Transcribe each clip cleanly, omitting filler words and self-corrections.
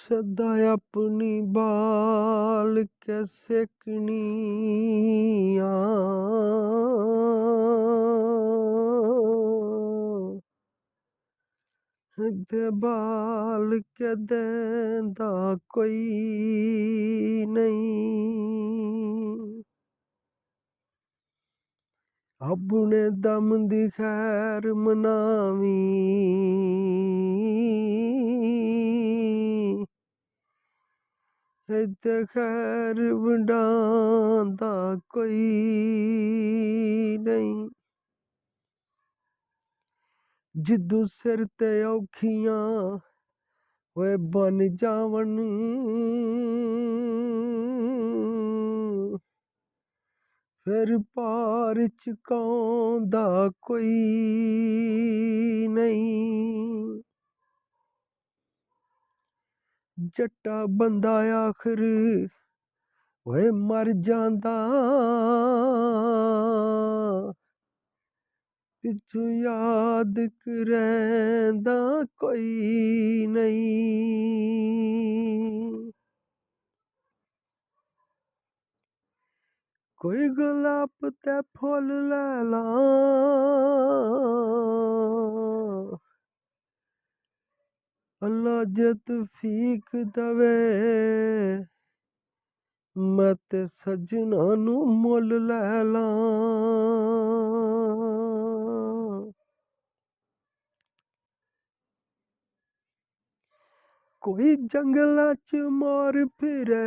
सदा अपनी बाल कैसे कनिया दे बाल के देंदा कोई नहीं अपने दम दी खैर मनावी ते खैर वंडांदा कोई नहीं जिद्दू सिर ते औखियां वे बन जावन फिर पार चुकाउंदा कोई नहीं जट्टा बंदा आखिर वे मर जांदा पिछू याद करैंदा कोई नहीं कोई गुलाब ते फुल लै लां अल्लाह जे तौफीक दवे मैं ते सजना नू मुल लै लां कोई जंगलां च मोर फिरे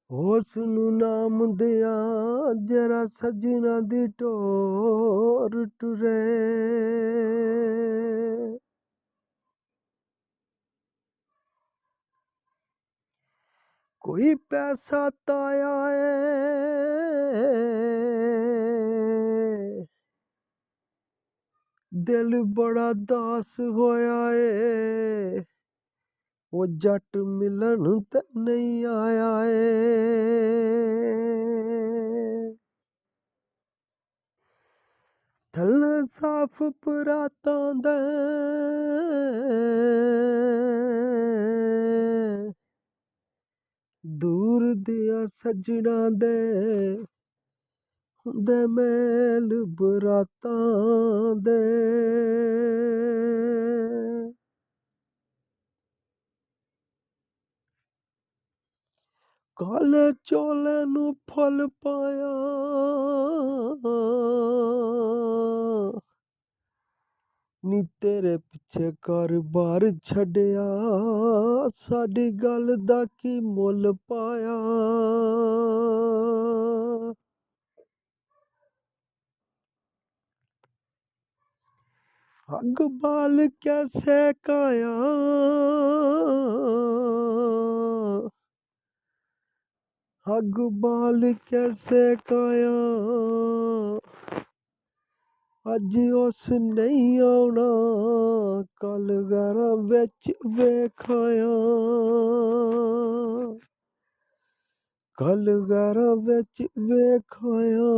उसनू नाम दिया जरा सजना दी टोर टुरे कोई पैसा ताया है दिल बड़ा दास होया है वो जट मिलन ते नहीं आया है थल्ले साफ परातां दे दूर दिया सजना दे हुंदे मेल बरातां दे काले चोले नू फुल पाया नी तेरे पिछे घर-बार छड्डिया साडी गल दा की मुल पाया अग बाल कैसे काया अग बाल कैसे काया अज उस नहीं आउणा कल घरां विच वेखाया कल घरां विच वेखाया